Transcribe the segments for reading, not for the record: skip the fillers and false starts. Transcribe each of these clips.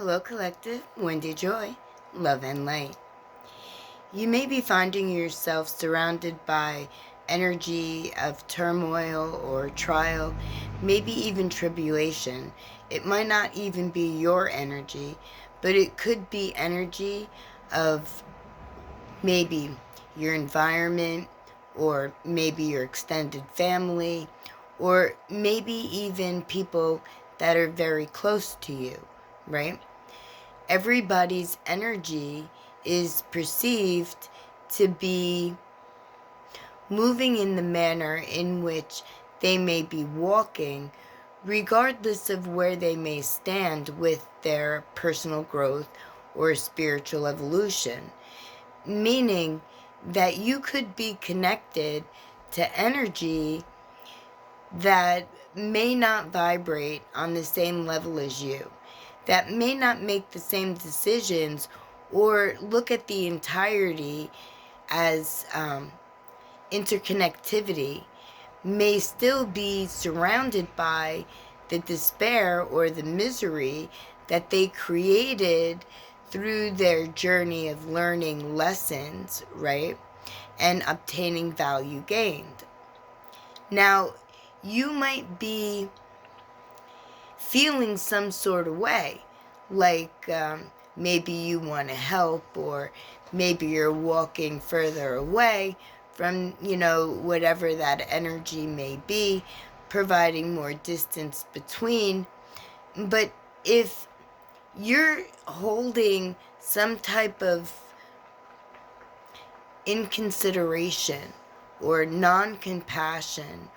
Hello, Collective. Wendy Joy, Love and Light. You may be finding yourself surrounded by energy of turmoil or trial, maybe even tribulation. It might not even be your energy, but it could be energy of maybe your environment, or maybe your extended family, or maybe even people that are very close to you, right? Everybody's energy is perceived to be moving in the manner in which they may be walking, regardless of where they may stand with their personal growth or spiritual evolution. Meaning that you could be connected to energy that may not vibrate on the same level as you, that may not make the same decisions or look at the entirety as interconnectivity, may still be surrounded by the despair or the misery that they created through their journey of learning lessons, right? And obtaining value gained. Now, you might be feeling some sort of way, like maybe you want to help, or maybe you're walking further away from, whatever that energy may be, providing more distance between. But if you're holding some type of inconsideration or non-compassion,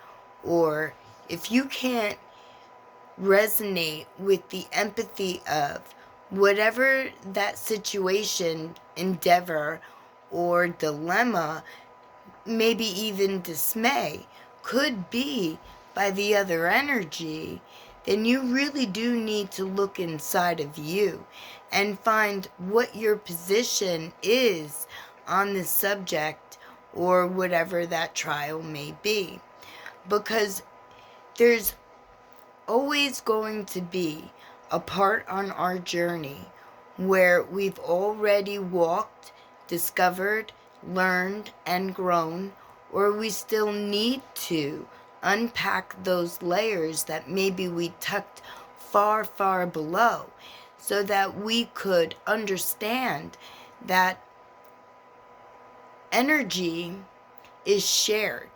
or if you can't resonate with the empathy of whatever that situation, endeavor, or dilemma, maybe even dismay, could be by the other energy, then you really do need to look inside of you and find what your position is on the subject or whatever that trial may be. Because there's always going to be a part on our journey where we've already walked, discovered, learned, and grown, or we still need to unpack those layers that maybe we tucked far, far below, so that we could understand that energy is shared.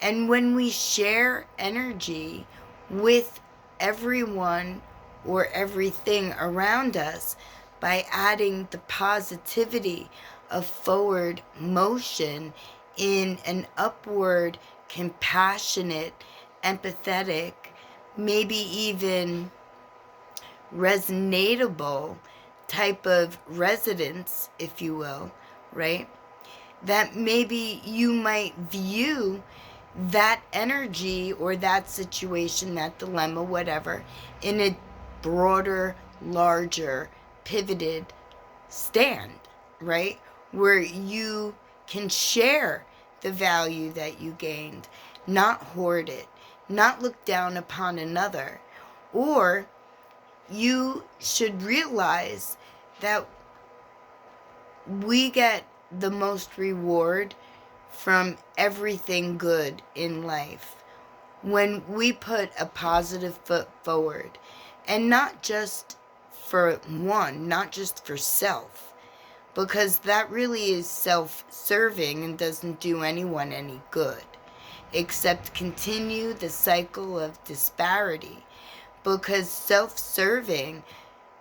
And when we share energy with everyone or everything around us by adding the positivity of forward motion in an upward, compassionate, empathetic, maybe even resonatable type of resonance, if you will, right? That maybe you might view that energy or that situation, that dilemma, whatever, in a broader, larger, pivoted stand, right? Where you can share the value that you gained, not hoard it, not look down upon another. Or you should realize that we get the most reward from everything good in life when we put a positive foot forward, and not just for one, not just for self, because that really is self-serving and doesn't do anyone any good, except continue the cycle of disparity, because self-serving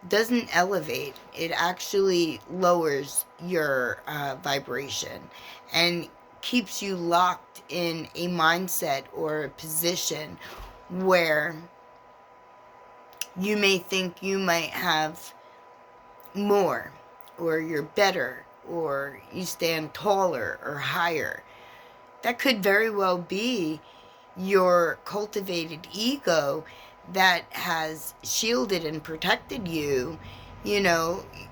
doesn't elevate, it actually lowers your vibration and keeps you locked in a mindset or a position where you may think you might have more, or you're better, or you stand taller or higher. That could very well be your cultivated ego that has shielded and protected you,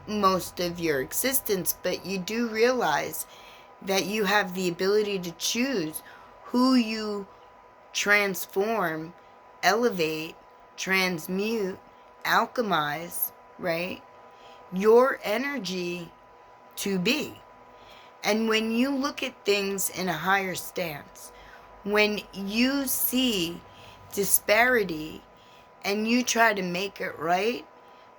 most of your existence. But you do realize that you have the ability to choose who you transform, elevate, transmute, alchemize, right? Your energy to be. And when you look at things in a higher stance, when you see disparity and you try to make it right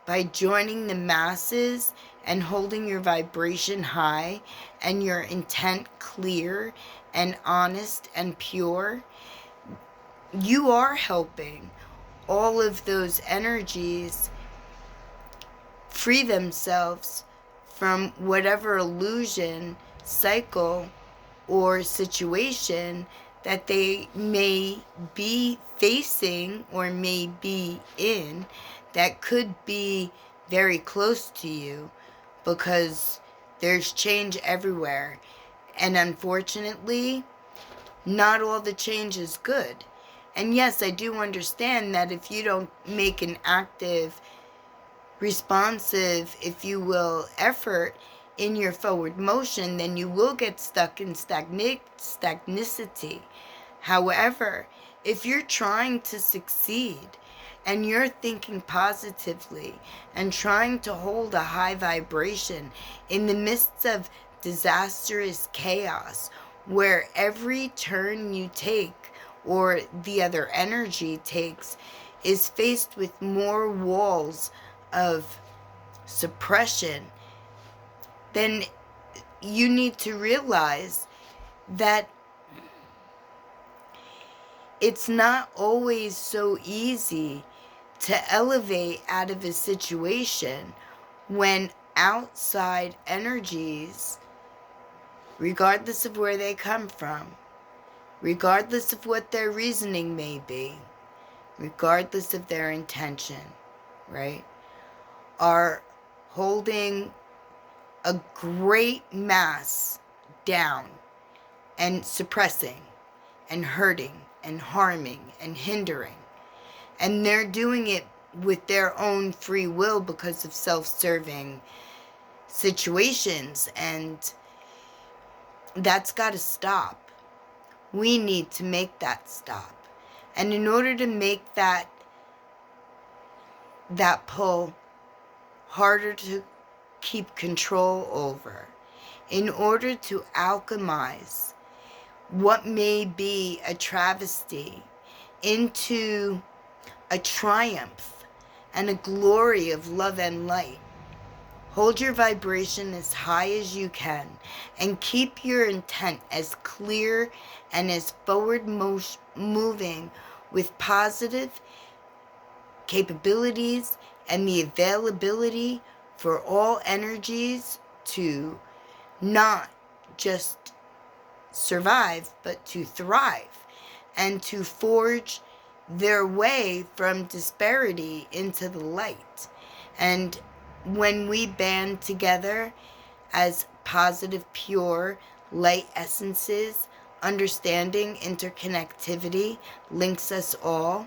by joining the masses and holding your vibration high and your intent clear and honest and pure, you are helping all of those energies free themselves from whatever illusion, cycle, or situation that they may be facing or may be in that could be very close to you, because there's change everywhere. And unfortunately, not all the change is good. And yes, I do understand that if you don't make an active, responsive, if you will, effort in your forward motion, then you will get stuck in stagnicity. However, if you're trying to succeed and you're thinking positively and trying to hold a high vibration in the midst of disastrous chaos, where every turn you take or the other energy takes is faced with more walls of suppression, then you need to realize that it's not always so easy to elevate out of a situation when outside energies, regardless of where they come from, regardless of what their reasoning may be, regardless of their intention, right, are holding a great mass down and suppressing and hurting and harming and hindering. And they're doing it with their own free will because of self-serving situations. And that's got to stop. We need to make that stop. And in order to make that pull harder to keep control over, in order to alchemize what may be a travesty into a triumph and a glory of love and light, hold your vibration as high as you can and keep your intent as clear and as forward moving with positive capabilities and the availability for all energies to not just survive, but to thrive and to forge their way from disparity into the light. And when we band together as positive, pure light essences, understanding interconnectivity links us all,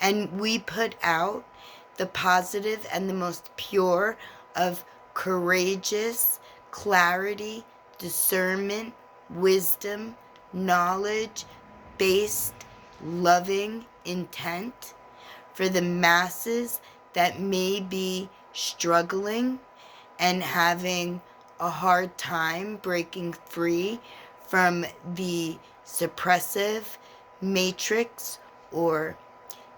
and we put out the positive and the most pure of courageous clarity, discernment, wisdom, knowledge, based, loving intent for the masses that may be struggling and having a hard time breaking free from the suppressive matrix or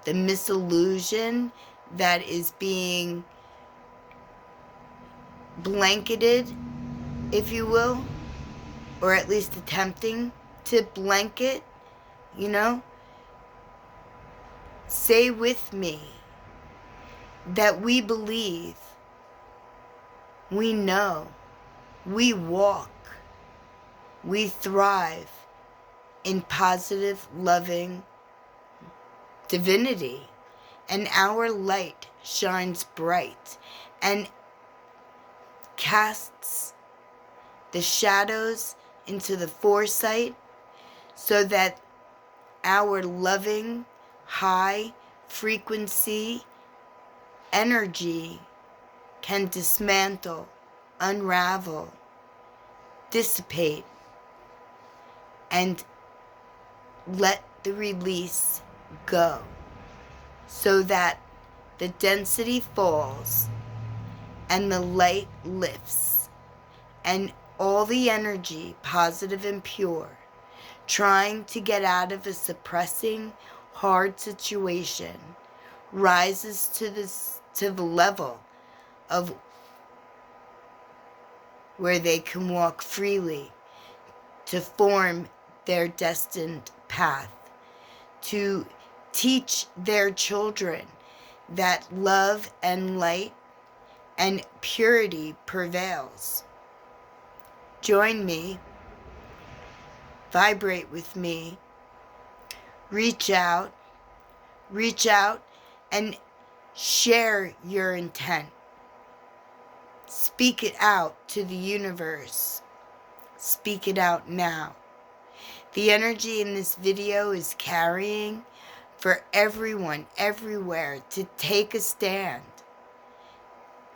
the misillusion that is being blanketed, if you will, or at least attempting to blanket, you know. Say with me that we believe, we know, we walk, we thrive in positive, loving divinity, and our light shines bright and casts the shadows into the foresight so that our loving, high frequency energy can dismantle, unravel, dissipate, and let the release go, so that the density falls and the light lifts, and all the energy, positive and pure, trying to get out of a suppressing, hard situation, rises to the level of where they can walk freely to form their destined path, to teach their children that love and light and purity prevails. Join me, vibrate with me, reach out and share your intent. Speak it out to the universe. Speak it out now. The energy in this video is carrying for everyone, everywhere, to take a stand,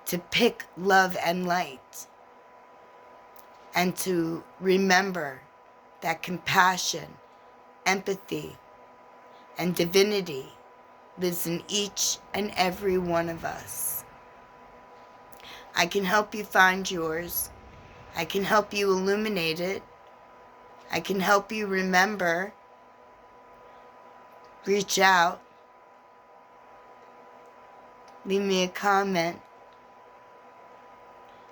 to pick love and light, and to remember that compassion, empathy, and divinity lives in each and every one of us. I can help you find yours. I can help you illuminate it. I can help you remember. Reach out. Leave me a comment.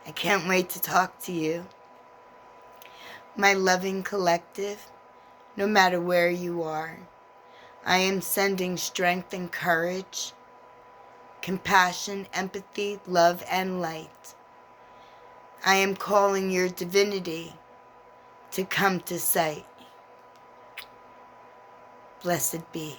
I can't wait to talk to you. My loving collective, no matter where you are, I am sending strength and courage, compassion, empathy, love, and light. I am calling your divinity to come to sight. Blessed be.